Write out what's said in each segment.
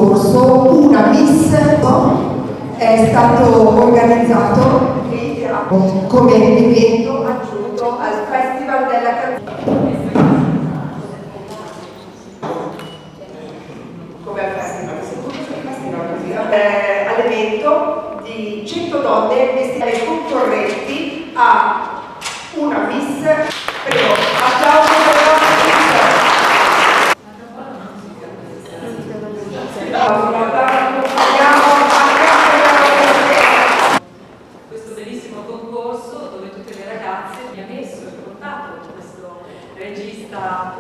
scorso una Miss è stato organizzato come evento aggiunto al Festival della Canzone. Come al festival, all'evento di 100 donne vestite concorrenti a una Miss. Prego, applauso per la nostra questo bellissimo concorso dove tutte le ragazze mi ha messo e portato questo regista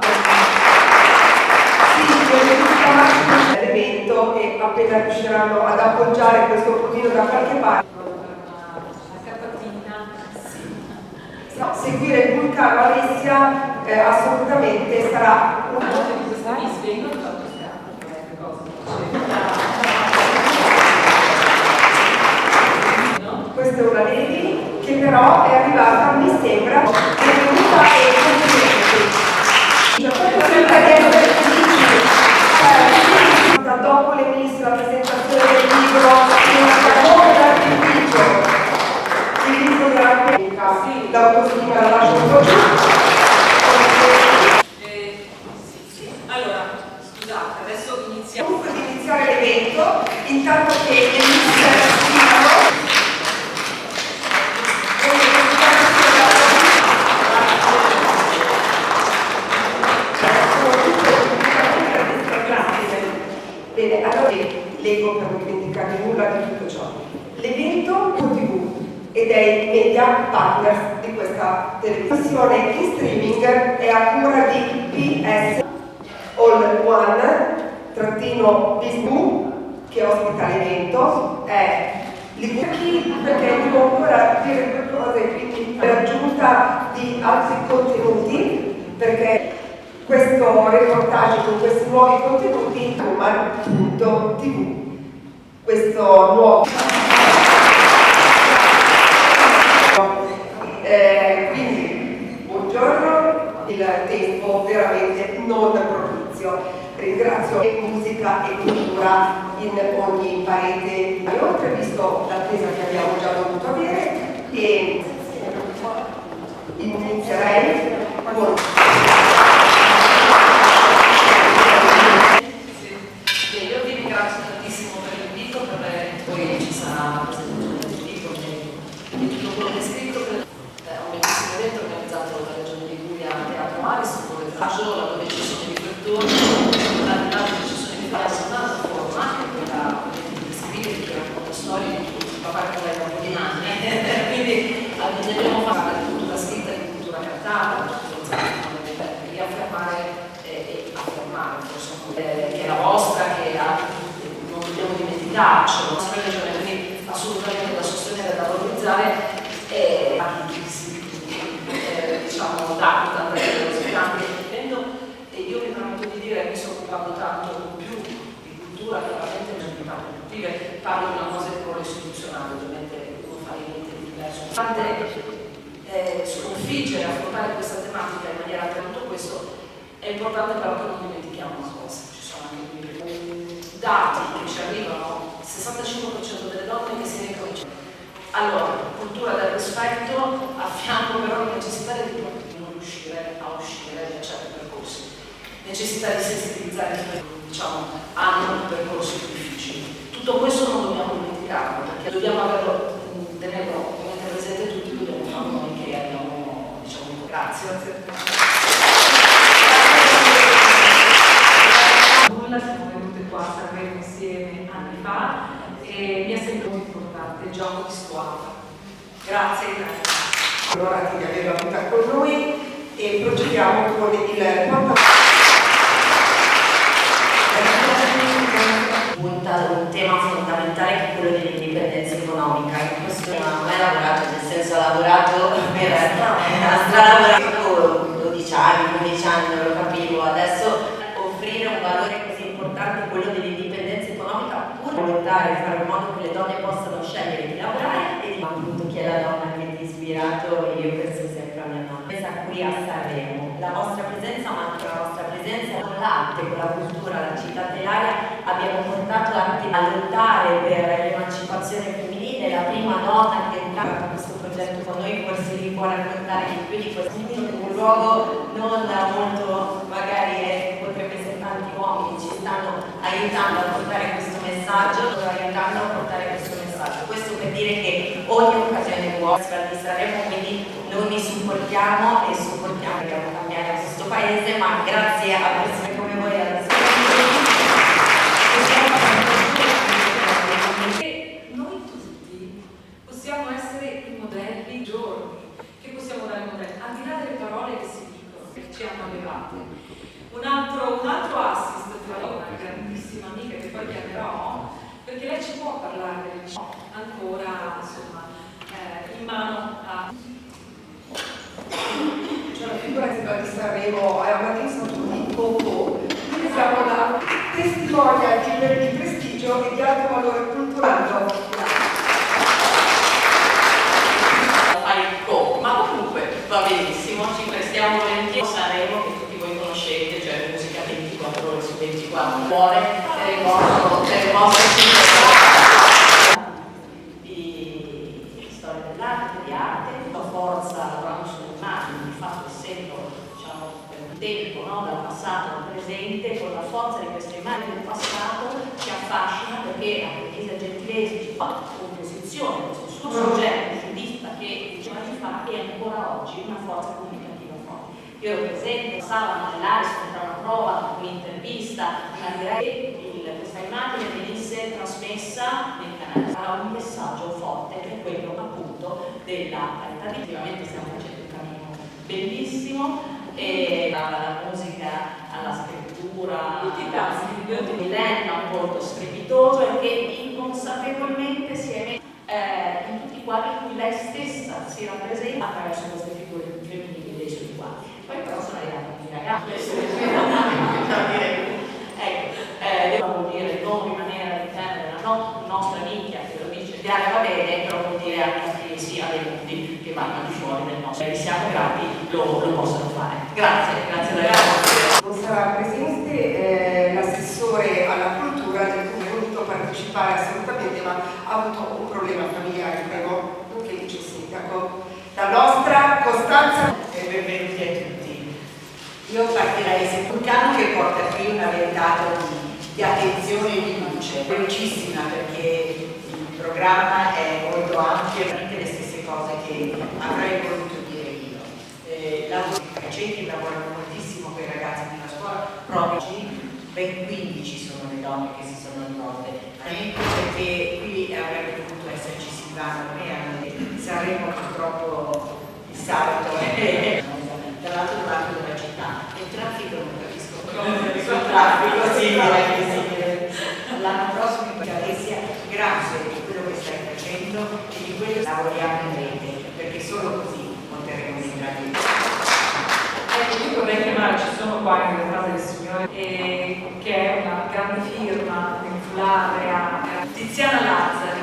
l'evento e appena riusciranno ad appoggiare questo provino da qualche parte. la capatina, sì. No, seguire il vulcano Alessia assolutamente sarà Una volta di questa Miss vengono dalla Toscana, questa è una lady che però è arrivata, mi sembra, è venuta e complimenti. Dopo le Miss, la presentazione del libro, una camore d'artificio, il libro della tecnica, l'autostima la lascio un po' giù. Allora, scusate, adesso iniziamo. Comunque di iniziare l'evento, intanto che le Miss scrivono. Bene, allora leggo per non dimenticare nulla di tutto ciò. L'evento TV ed è il media partner di questa televisione in streaming è a cura di PS All One-Disney che ospita l'evento, è Ligurchi perché devo ancora dire due cose, quindi l'aggiunta di altri contenuti perché questo reportage con questi nuovi contenuti Human.tv. Questo nuovo quindi buongiorno, il tempo veramente non propizio. Ringrazio musica e cultura in ogni parete e oltre, visto l'attesa che abbiamo già dovuto avere, e inizierei con Io vi ringrazio tantissimo per l'invito, poi ci sarà la presentazione del libro e tutto quello che è scritto. È un bellissimo evento organizzato dalla Regione Liguria Teatro Aris, dove laddove ci sono i riflettori, laddove ci sono i riflettori, è una forma che è quella di scrivere, che racconta storie di tutti, papà che lei da un po' di anni, quindi dobbiamo fare di cultura scritta, di cultura cantata, di affermare e affermare, che è la vostra, che non dobbiamo dimenticarcelo, la nostra regione, quindi assolutamente da sostenere, da valorizzare e diciamo da tante generosità che e io mi permetto di dire che mi sto occupando tanto più di cultura, chiaramente le attività produttive, parlo di una cosa di ruolo istituzionale, ovviamente non fa niente di diverso. Sconfiggere, affrontare questa tematica in maniera per tutto questo è importante, però che non dimentichiamo una cosa, ci sono anche dati che ci arrivano, il 65% delle donne che si recano in allora, cultura del rispetto, a fianco però la necessità di non riuscire a uscire da certi percorsi, necessità di sensibilizzare, diciamo, hanno percorsi difficili. Tutto questo non dobbiamo dimenticarlo, perché dobbiamo averlo, tenerlo presente tutti, dobbiamo farlo noi che abbiamo, diciamo, grazie. Siamo venute qua a Sanremo insieme anni fa e mi è sempre molto importante il gioco di squadra. Grazie. Allora di averla avuta con noi e procediamo con il un tema fondamentale che è quello dell'indipendenza economica. In questo non ho mai lavorato, nel senso ho lavorato lavorato 12 anni, 15 anni, non lo capivo. Adesso offrire un valore così importante, quello dell'indipendenza economica, pur volontare, fare in modo che le donne possano scegliere di lavorare e di appunto chi è la donna che ti ha ispirato. Io io penso sempre a mia nonna. Qui a Sanremo, la vostra presenza, ma anche la vostra presenza con l'arte, con la cultura, la città dell'aria, abbiamo portato anche a lottare per l'emancipazione femminile. La prima donna che è entrata in questo progetto con noi, forse vi può raccontare di più di questo, un luogo non molto, magari potrebbe essere tanti uomini ci stanno aiutando a portare questo messaggio, questo per dire che ogni occasione è buona di Sanremo, quindi noi mi supportiamo e supportiamo, dobbiamo cambiare questo paese, ma grazie a persone come voi noi tutti possiamo essere i modelli giorni, che possiamo dare modelli, al di là delle parole che si dicono, che ci hanno allevate. Un altro assist tra una grandissima amica che poi chiamerò, perché lei ci può parlare delle cose ancora, insomma, in mano a... Cioè, la figura di Sanremo è una dei di poco, quindi siamo una testimonia di prestigio e di alto valore culturale. Ma comunque va benissimo, ci prestiamo volentieri. Sanremo che tutti voi conoscete, cioè musica 24 ore su 24, cuore per il vostro di storia dell'arte, di arte, la forza lavorando sull'immagine, di fatto essendo diciamo per un tempo, no? Dal passato al presente, con la forza di queste immagini del passato ci affascina, perché anche Elisa Gentilesi ci fa composizione, questo suo progetto giudista che anni fa e ancora oggi una forza comunicativa forte. Io ero presente, passavano nell'Ariston tra una prova, un'intervista, una diretta, e questa immagine venisse trasmessa nel canale. Sarà un messaggio forte che è quello appunto della parità. Effettivamente stiamo facendo un cammino bellissimo e dalla musica alla scrittura, un millennium molto strepitoso e che inconsapevolmente si è messo in tutti i quadri in cui lei stessa si rappresenta attraverso queste figure femminili dei suoi quadri. Poi però sono arrivati i ragazzi, vuol dire non rimanere all'interno della nostra nicchia, che lo dice Diana, va bene, però vuol dire anche che sia dei mondi che vanno di fuori del nostro. E siamo grati, lo possono fare. Grazie ragazzi. Non sarà presente l'assessore alla cultura del cui è voluto partecipare assolutamente, ma ha avuto un problema familiare, prego, che dice il sindaco. La nostra Costanza. E benvenuti a tutti. Io partirei sempre un piano che porta qui una ventata di attenzione e di luce, velocissima perché il programma è molto ampio e anche le stesse cose che avrei voluto dire io. I centri lavorano moltissimo con i ragazzi della scuola, proprio oggi ben 15 sono le donne che si sono rivolte, perché qui avrebbe dovuto esserci Silvano e Sanremo purtroppo il sabato dall'altro lato della città e il traffico non capisco il traffico, sì, l'anno prossimo grazie di quello che stai facendo e di quello che lavoriamo in rete, perché solo così monteremo in gradi. Ecco, io vorrei chiamare, ci sono qua in realtà delle signore, che è una grande firma vincolare a Tiziana Lazzari,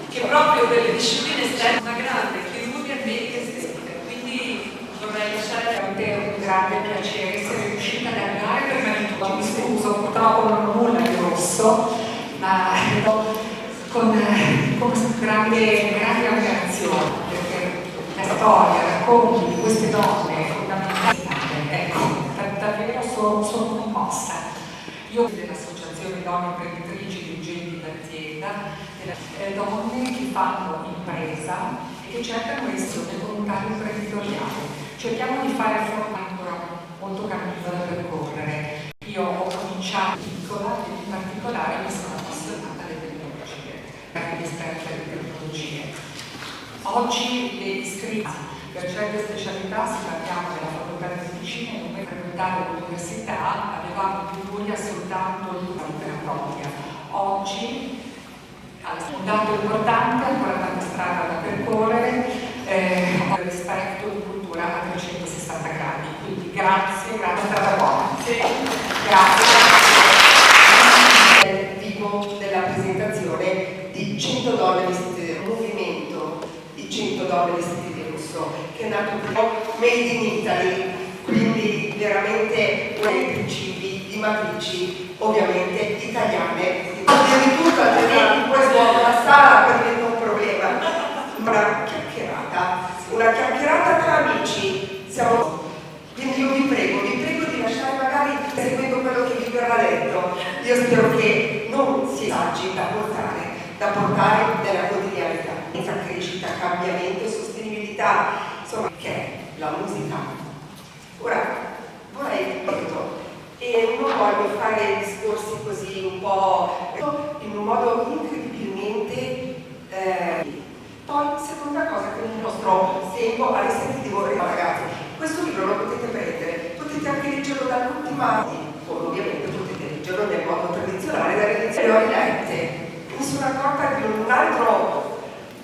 che proprio per le discipline esterne una grande chirurgia medica estetica, quindi vorrei lasciare a te un grande piacere essere riuscita ad arrivare. Prima di tutto mi scuso, purtroppo non ho nulla di rosso, ma con grande ammirazione, perché la storia, racconti di queste donne fondamentali, ecco, davvero sono commossa. Io dell'Associazione Donne Imprenditrici Dirigenti d'azienda, donne che fanno impresa e che cercano l'essere volontario imprenditoriale. Cerchiamo di fare ancora molto cammino da percorrere. Io ho cominciato piccola e in particolare mi sono appassionata alle tecnologie, anche esperta di tecnologie. Oggi le iscrizioni per certe specialità, se parliamo della facoltà di medicina, non per frequentare l'università, avevamo in Puglia soltanto una vera propria. Oggi un dato importante, ancora tanta strada da percorrere, ho rispetto di cultura a 360 gradi, quindi grazie, strada buona. Sì. Grazie. Nel vivo della presentazione di 100 donne vestite di movimento di 100 donne vestite di rosso, che nominato Made in Italy, quindi veramente uno dei principi di matrici ovviamente italiane. Prima di tutto, altrimenti poi svuoto la sala per me non è un problema. Una chiacchierata tra amici. Quindi io vi prego di lasciare magari seguendo quello che vi verrà detto. Io spero che non si esageri da portare nella quotidianità. Crescita, cambiamento e sostenibilità, insomma, che è la musica. Ora, vorrei dirlo, e non voglio fare discorsi così un po' in un modo incredibilmente poi, seconda cosa che nel nostro tempo alle sentitivo, ragazzi, questo libro lo potete prendere, potete anche leggerlo dall'ultima, ovviamente potete leggerlo nel modo tradizionale, dalle edizioni le ho rilette. Mi sono accorta di un altro,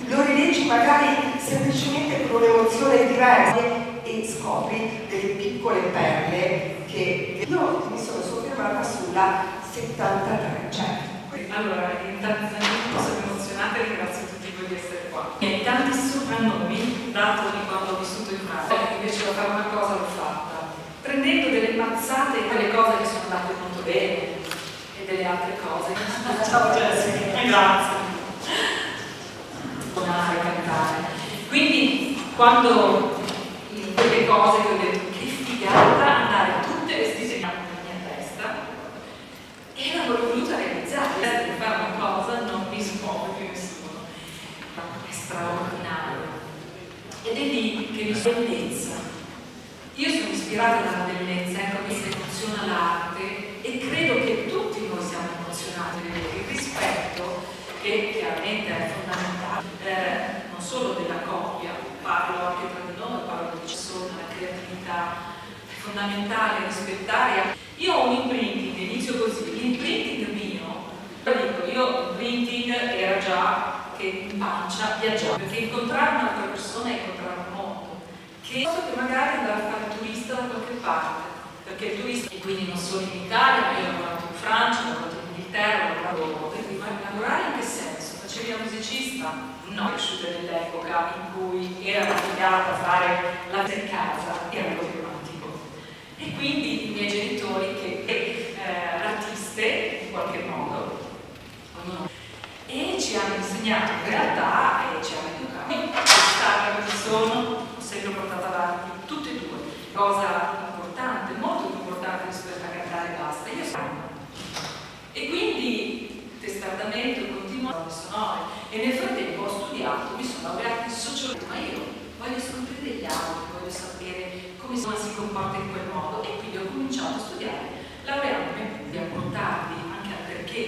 lo rileggi magari semplicemente con un'emozione diversa e scopri delle piccole perle che io mi sono soffermata sulla 73, cioè. Allora, innanzitutto sono emozionata e ringrazio tutti voi di essere qua. E tanti soprannomi, dato di quando ho vissuto in Francia, invece di fare una cosa l'ho fatta, prendendo delle mazzate e quelle cose che sono andate molto bene e delle altre cose. Ciao Jessica, grazie. Suonare, cantare. Quindi quando in quelle cose che ho detto che figata andare tutte vestite nella mia testa e l'avevo voluta realizzare, di fare una cosa non mi smuove più nessuno, è straordinario ed è lì che mi sono bellezza. Io sono ispirata dalla bellezza, ecco mi emoziona l'arte e credo che tutti noi siamo emozionati del rispetto, che chiaramente è fondamentale, non solo della coppia, parlo anche tra di noi, parlo di persone, la creatività, è fondamentale rispettare. Io ho un imprinting, inizio così, l'imprinting mio, dico io l'imprinting era già che in pancia viaggiavo, perché incontrare un'altra persona è incontrare un mondo, che magari andare a fare turista da qualche parte, perché il turista, e quindi non solo in Italia, ma io ho lavorato in Francia, ho lavorato in Inghilterra, ho lavorato, quindi lavorare in che senso? Facevi la musicista? No, cresciuta nell'epoca in cui era obbligata a fare la casa, era problematico. E quindi i miei genitori, che artiste in qualche modo, e ci hanno insegnato in realtà e ci hanno educato. Stata come sono, ho sempre portato avanti tutte e due, cosa importante, molto più importante rispetto a cantare e basta. Io sono. E quindi testardamento continuo sonore e nel frattempo ho studiato, mi sono laureata in sociologia, ma io voglio scoprire gli altri, voglio sapere come si comporta in quel modo e quindi ho cominciato a studiare, laureandomi e quindi a portarvi anche al perché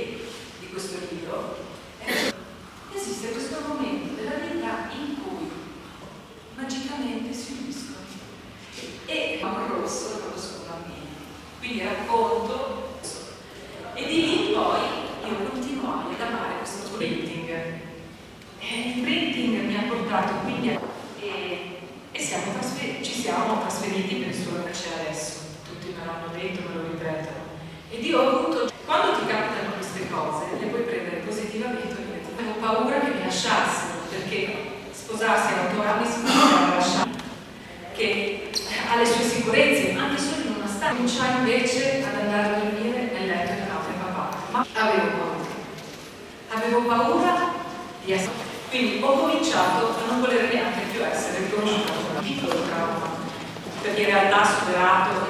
di questo libro. Esiste questo momento della vita in cui magicamente si uniscono e il rosso è proprio sopra me, quindi racconto e di lì poi io continuavo ad amare questo printing e il printing mi ha portato quindi e ci siamo trasferiti, penso che c'è adesso, tutti me l'hanno detto, me lo ripetono ed io ho avuto, quando ti capitano queste cose le puoi prendere positivamente o negativamente. Avevo paura che mi lasciassero perché sposarsi a 8 anni significa lasciare, che ha le sue sicurezze, anche solo in una stanza. Cominciai invece ad andare a dormire nel letto di mamma e papà, ma avevo paura di essere. Quindi ho cominciato a non voler neanche più essere riconosciuta come un piccolo trauma, perché in realtà superato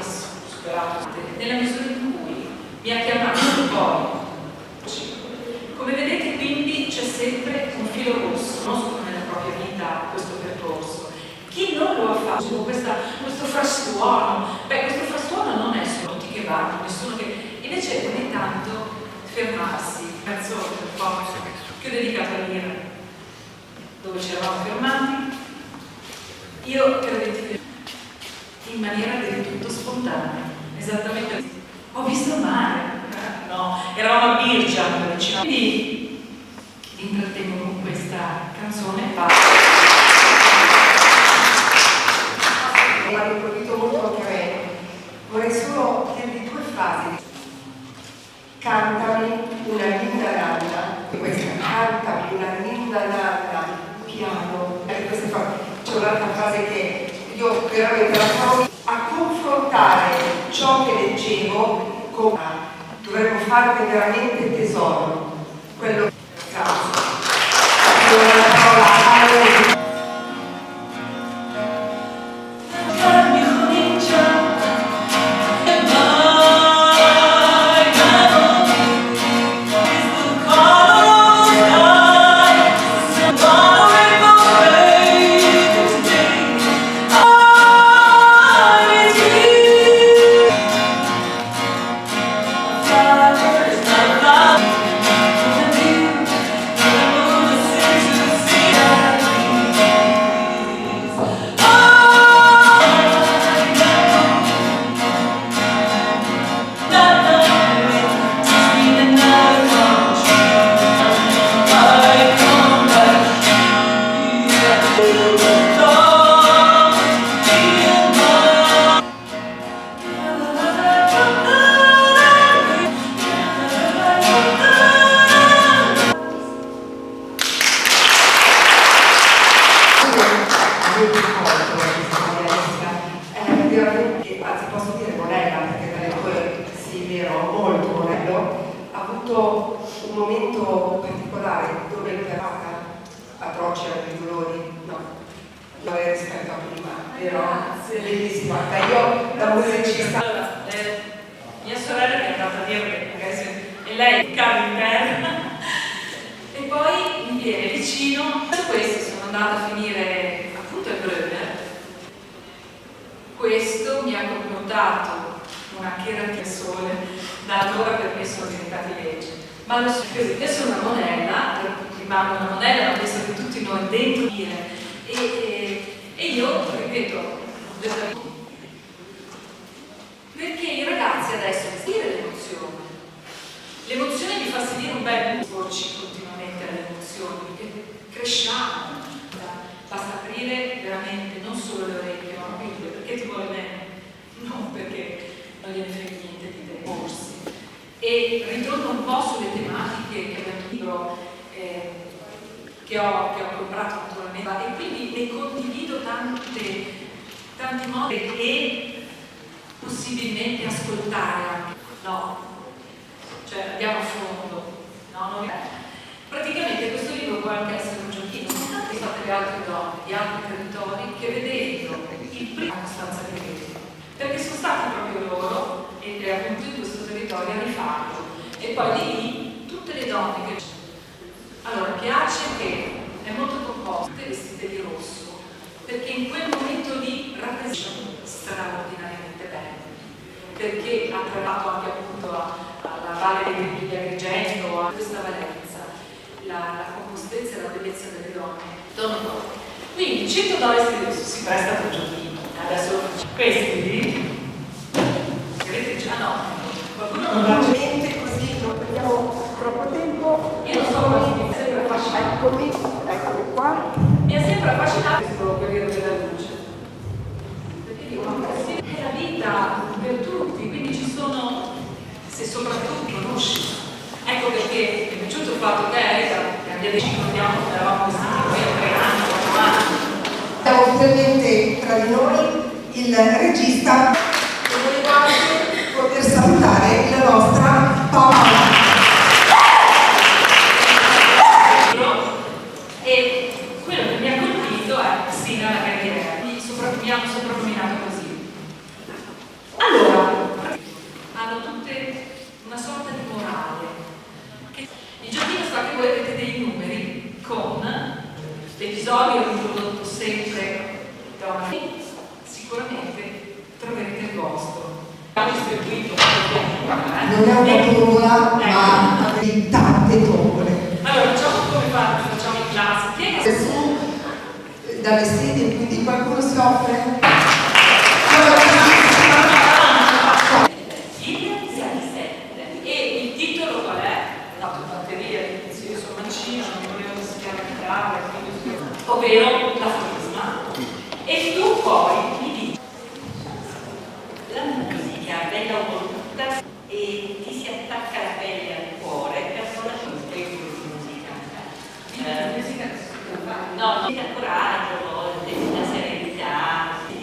nella misura in cui mi ha chiamato poi. Come vedete quindi c'è sempre un filo rosso, non solo nella propria vita questo percorso. Chi non lo ha fatto, questo frastuono, questo frastuono non è solo tutti che vanno, nessuno che. Invece ogni tanto fermarsi, canzone per forza, che ho dedicato a Lira, dove ci eravamo fermati, io credo in maniera del tutto spontanea, esattamente così. Ho visto il mare, no, eravamo a Birgia, vicino. Quindi vi intrattengo con questa canzone. Mi ha colpito molto anche a me. Vorrei solo dirvi 2 frasi. Cantami una linda nanna, questa cantami una linda nanna, piano. C'è un'altra frase che veramente a confrontare ciò che leggevo con dovremmo farne veramente tesoro. Quello grazie. Allora, la parola a anzi posso dire monella, perché dalle due sì, vero, molto monello, ha avuto un momento particolare dove l'operata atroce erano i dolori, no, rispetto a prima, vero? Bellissima, io da musicista. Allora, mia sorella mi è andata a dire che magari e lei cade in terra e poi mi viene vicino. Per questo sono andata a finire appunto il Brunner. Questo mi ha confrontato una chera di sole, da allora per me sono diventati legge. Ma lo so così, adesso è una monella, rimane una monella, ma penso che tutti noi dentro dire. E io, ripeto, perché i ragazzi adesso sentire l'emozione. L'emozione mi fa sentire un bel porci continuamente alle emozioni, perché cresciamo. Basta aprire veramente non solo le orecchie, ma anche perché ti vuole bene, non perché non gliene frega niente di te, forse. E ritorno un po' sulle tematiche che abbiamo libro che ho comprato naturalmente e quindi ne condivido tanti modi e possibilmente ascoltare anche. No, cioè andiamo a fondo, no? Non è. Praticamente questo libro può anche essere un giochino, sono state le altre donne di altri territori che vedendo il primo abbastanza credibile, perché sono stati proprio loro e appunto in questo territorio a rifarlo e poi di lì tutte le donne che allora piace che è molto composta, vestite di rosso, perché in quel momento lì rappresentano straordinariamente bene, perché ha trovato anche appunto alla Valle dei Templi di Agrigento, a questa valenza, la compostezza e la bellezza delle donne. Quindi $100 di rosso si presta per giochino. Adesso questi vedete già no, qualcuno non l'ha niente così, non perdiamo troppo tempo. Io non so come mi è sempre affascinato. Eccomi qua. Mi ha sempre affascinato questo periodo della luce. Perché dico, ma è la vita per tutti, quindi ci sono, se soprattutto conosci. Ecco perché mi è piaciuto il fatto che abbia deciso che eravamo vestiti qui a 3 anni, 4 anni. Siamo finalmente tra di noi il regista e volevo anche poter salutare la nostra Paola. E quello che mi ha colpito è Sina la carriera, mi hanno soprannominato così. Allora, hanno tutte una sorta di morale. Il giochino sta che voi avete dei numeri con l'episodio introdotto sempre da una sicuramente troverete il vostro. Abbiamo distribuito Non è una tombola, ma di tante tombole. Allora, facciamo come facciamo in classe. Chi è che Su dalle sedie, quindi qualcuno si offre? il 7 e il titolo qual è? Ho fatto batteria, io sono mancina, non volevo studiare la chitarra, ovvero la forma. E tu poi mi dici La musica è bella voluta e ti si attacca la pelle al cuore per non lasciare di musica. No, non ti dà coraggio a volte, ti dà serenità, ti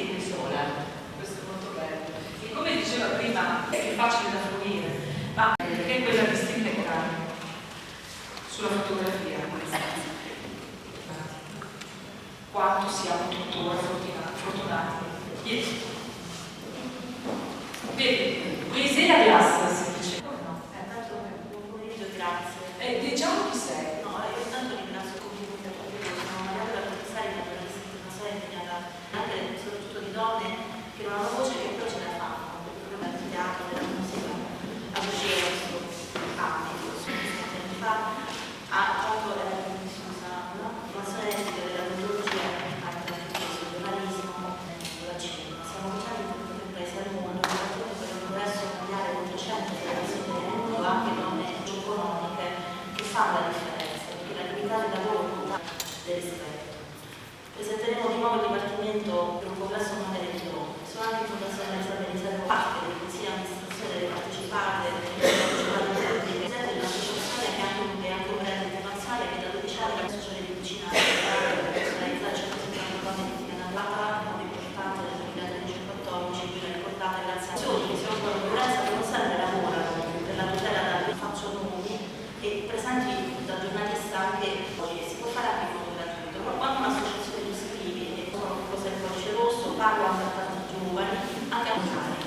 parlo anche a tanti giovani, anche a Italia.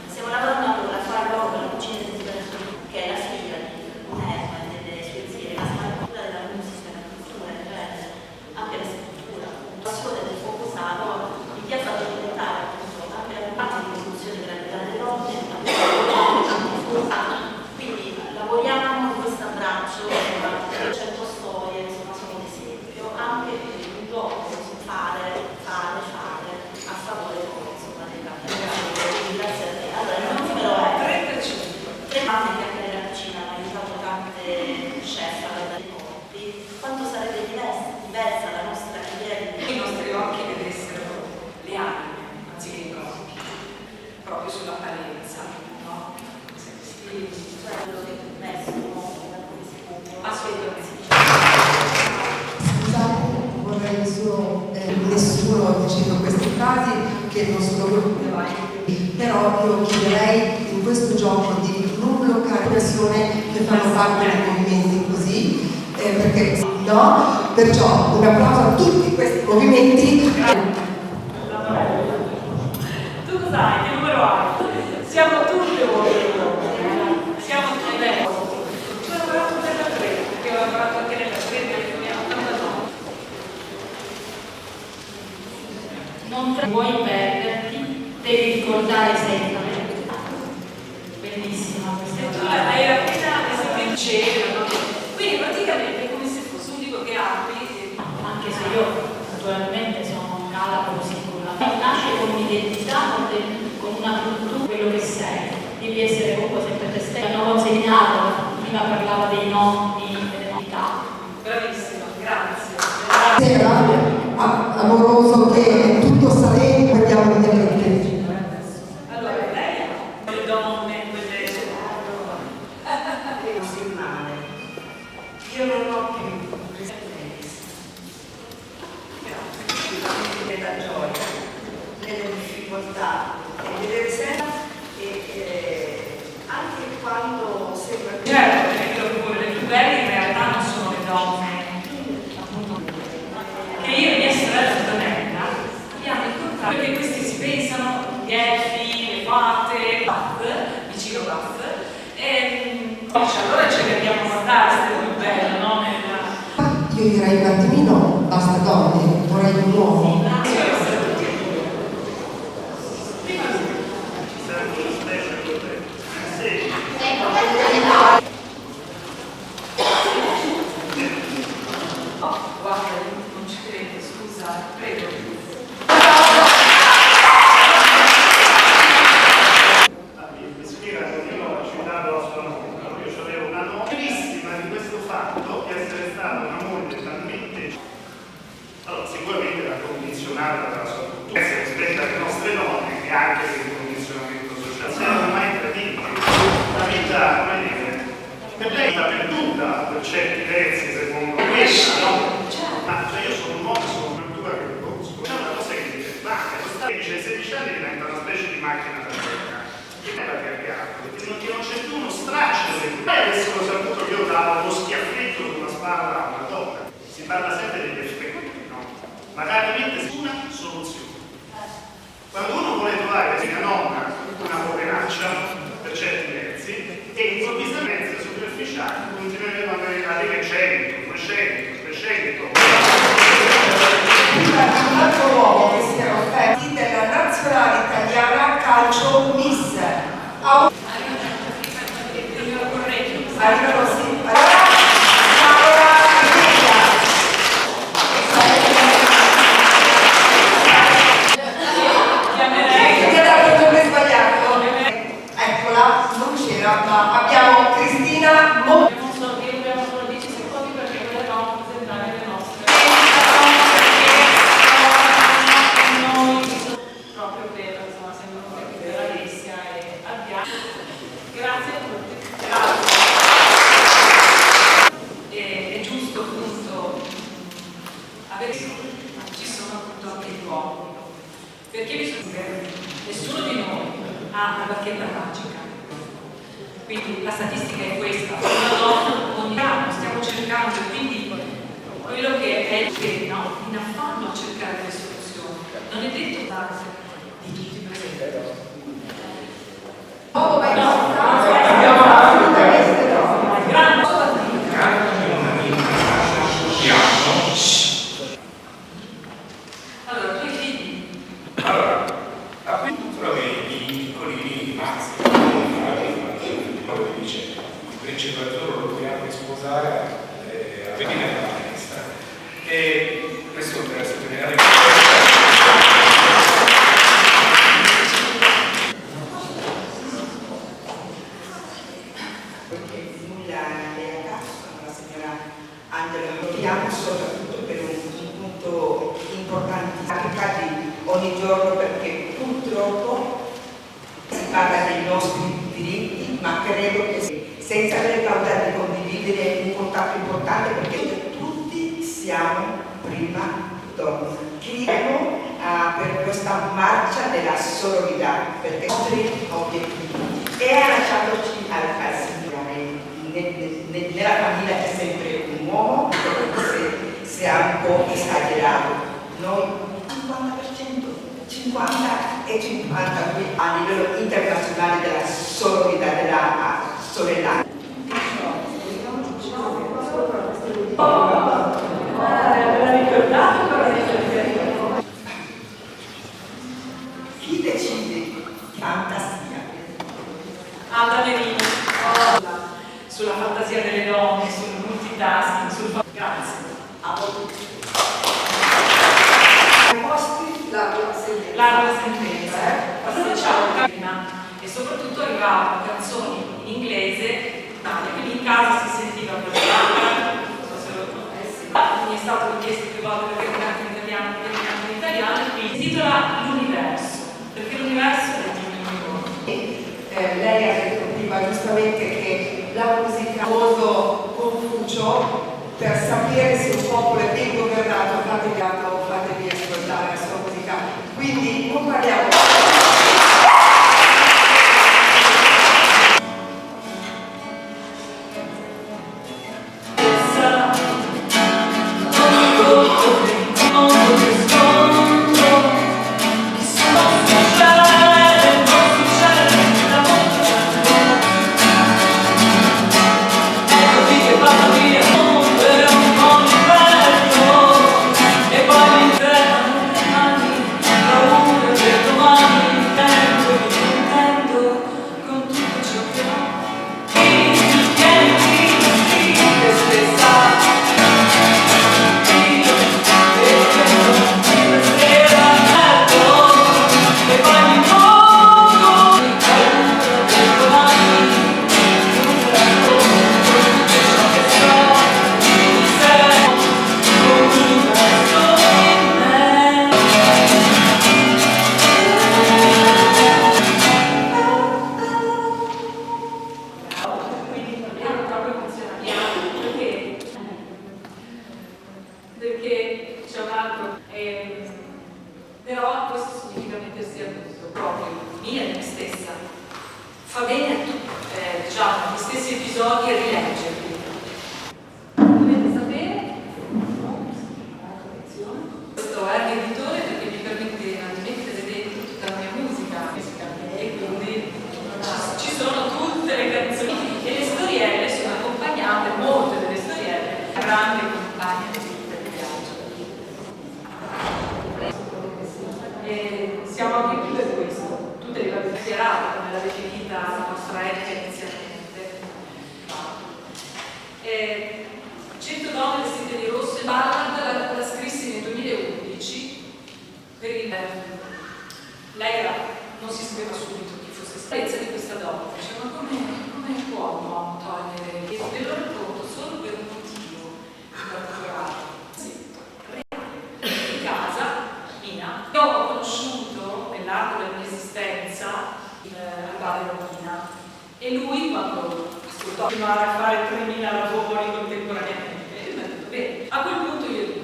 Stiamo lavorando per fare loro per la cucina di che è la figlia di Minerva e delle sue zie, la scrittura della musica, la cultura, anche la scrittura, la passione del fuoco sacro, che ha fatto diventare appunto anche la parte di discussione delle donne, quindi lavoriamo in questo abbraccio, certo storie, insomma sono un esempio, anche un gioco fare a favore insomma della grazie a te. Allora il numero è 35. 3 anni che anche nella cucina hanno aiutato tante chef a dare i corpi. Quanto sarebbe diversa la nostra idea di I nostri occhi vedessero le anime anziché i corpi, proprio sull'apparenza, no? quello che Assolutamente. Scusate, vorrei solo, nessuno dicendo queste frasi che non sono gruppi, però io chiederei in questo gioco di non bloccare persone che fanno parte dei movimenti così, perché no, perciò un applauso a tutti questi movimenti. Tu cos'hai? Che numero hai? Siamo tutte voi. Siamo tutti belli. Tu hai lavorato nella 3, perché ho lavorato anche nella 3 del 89. non vuoi perderti, devi ricordare sempre. Bellissima questa cosa. Hai appena esempio, no? Quindi praticamente è come se fosse un libro che apri. Anche se io naturalmente sono calabro sicura, nasce con un'identità, con una cultura, quello che sei, devi essere comunque sempre te stesso. Hanno consegnato, prima parlava dei nonni, delle novità. Bravissima, grazie. Sera, amoroso che tutto saremo, vediamo ovviamente. Allora, lei le donne, quelle musulmane. Io non ho più nella gioia, nelle difficoltà e vedere sempre anche quando sembra che certo, le più belle in realtà non sono le donne, appunto, che io e mia sorella Antonella abbiamo incontrato perché questi si pensano gli elfi, le fate, vicino Bath, e allora ce le abbiamo guardate, è molto bello, no? Io direi un attimino, basta donne, vorrei un uomo. Guarda, non ci credo, scusa, prego. Mi spiegano che io ho citato la sua moglie, io avevo una notissima di questo fatto di essere stata una moglie talmente. Allora, sicuramente era condizionata dalla sua cultura, rispetto alle nostre donne, e anche per il condizionamento sociale. Non erano mai traditi. Una vita, come dire, per lei è perduta per certi versi, secondo questa, no? Ma cioè io sono un uomo, sono una cultura che conosco. C'è una cosa che dice, ma questa dice 16 anni diventa una specie di macchina da guerra. Che è patriarcato, perché non c'è più uno straccio di avessero saputo che io davo uno schiaffetto sulla spalla a una donna. Si parla sempre degli effetti, no? Ma raramente una soluzione. Quando uno vuole trovare mia nonna una poveraccia per certi versi e improvvisamente superficiali continueremo ad avere 100, 200, 300. Un altro uomo che si era offerti della nazionale italiana calcio miss. Arrivano sì. Eccola, non c'era, ma abbiamo Cristina Mo. Non so che dobbiamo solo 10 secondi perché volevamo presentare le nostre. Noi proprio per, insomma, siamo qui per Alessia e abbiamo. Grazie a tutti. Grazie. È giusto appunto avere, ci sono appunto anche gli uomini, perché nessuno di noi ha una bacchetta magica. Quindi la statistica è questa, una donna ogni anno stiamo cercando, quindi quello che è no, in affanno a cercare le soluzioni. Non è detto Ma qui solo che i piccolini rimasti, dice il principe azzurro lo dobbiamo sposare a venire alla finestra. E questo per sottolineare perché nulla è a caso, la signora Angela lo chiama soprattutto per un punto importante, applicati ogni giorno, perché purtroppo si parla dei nostri diritti, ma credo che senza avere paura di condividere un contatto importante, perché tutti siamo prima donne. Chiediamo per questa marcia della sororità, perché i nostri obiettivi e ha lasciatoci al Signore. Nella famiglia c'è sempre un uomo, se ha un po' esagerato. Noi 50%, 50 e 50 a livello internazionale della sororità, della sorellanza. Chi decide? Fantasia. Alda Merino, sulla fantasia delle donne, sul multitasking, grazie. A voi. Posti larga sentenza. Larga sentenza, Allora diciamo prima e soprattutto arrivavano canzoni in inglese, quindi in casa si sentiva quella mi è stato richiesto più volte perché canto in italiano, perché canto in italiano, e quindi si intitola L'universo, perché l'universo è il Lei ha detto prima giustamente che la musica è un modo Confucio per sapere se un popolo è ben governato, fatevi ascoltare la sua musica. Quindi non parliamo. Perché c'è un altro, però questo significa mettersi a tutto, proprio mia e me stessa. Fa bene a tutti, diciamo, gli stessi episodi e rileggerli. Dovete sapere, questo è l'editore perché mi permette di mettere dentro tutta la mia musica, e quindi ci sono tutte le canzoni e le storielle sono accompagnate, molte delle storielle, grandi compagne di vita di viaggio. Siamo anche qui per questo, tutte le cose schierate, come l'ha definita la nostra etica inizialmente. 100 donne vestite di rosso e ballad la scrissi nel 2011 per il lei non si sapeva subito chi fosse stessa di questa donna, diceva ma come può un uomo togliere? E ve lo racconto solo per un motivo in particolare. In casa mia, io ho conosciuto nell'arco della mia esistenza al padre Romina e lui quando ascoltò continuare a fare 3.000 lavori contemporaneamente, mi ha detto bene, a quel punto io dico,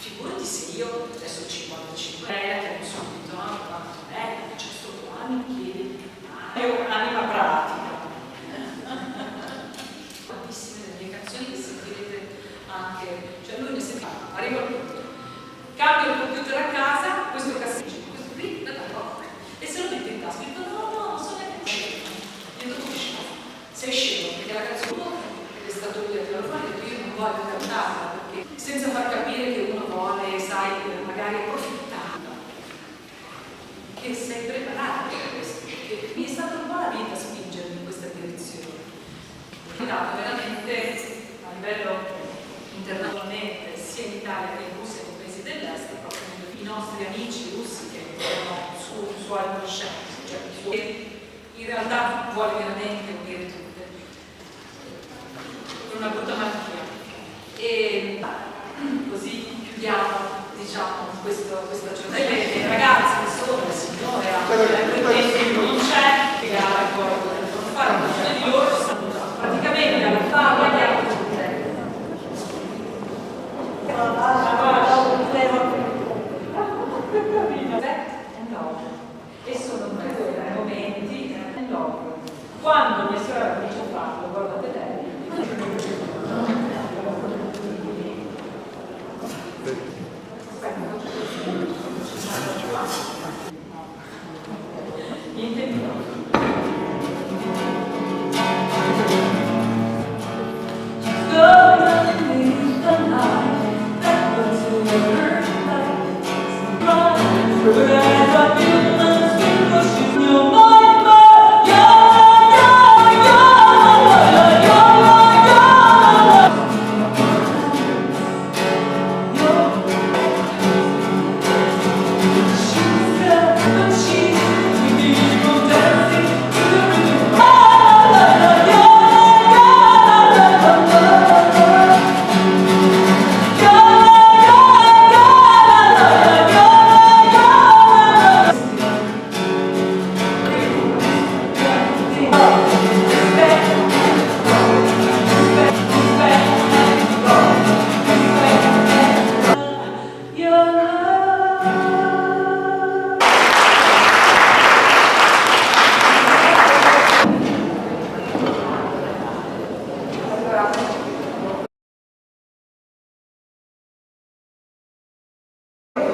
figurati se io adesso ho 55, lei la chiamo subito, quanto è, c'è solo anni chiedi, io anima pratica. Tantissime delle mie canzoni che sentirete anche, cioè lui ne sente, arriva al punto. Cambio il computer a casa, questo cassetto, questo qui, e se lo mette in tasca, dico no, non so neanche io dopo scemo, sei scemo, perché la canzone è stato lui a tirare fuori, ho detto io non voglio cantarla, perché senza far capire che uno vuole, sai, magari approfittare. che sei preparato per questo, perché mi è stata un po' la vita a spingermi in questa direzione. È dato veramente a livello internazionale, sia in Italia che in Russia che in paesi dell'est, proprio i nostri amici russi che erano suoi conoscenti, cioè in realtà vuole veramente unire tutte per una brutta malattia. E così chiudiamo, diciamo, questa giornata. Le ragazze, insomma, il signore, non c'è, che ha l'accordo per fare una cosa di loro, praticamente alla fama abbiamo tutte. E sono due momenti quando mia sorella comincia a farlo, guardate lei. Niente di no.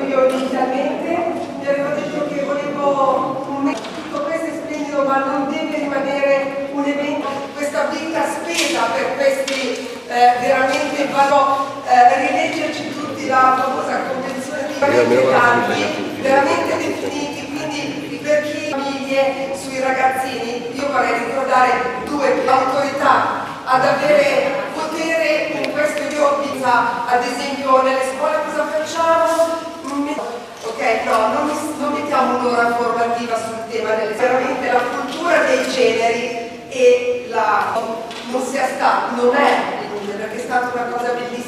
Io inizialmente mi avevo detto che volevo tutto questo è splendido, ma non deve rimanere un evento, questa vita spesa per questi veramente rileggerci tutti la famosa convenzione di tanti, veramente definiti, quindi per chi famiglie sui ragazzini, io vorrei ricordare due autorità ad avere potere in questo. Io ad esempio nelle scuole cosa facciamo? Ok, no, non mettiamo un'ora formativa sul tema veramente la cultura dei generi e non è inutile perché è stata una cosa bellissima.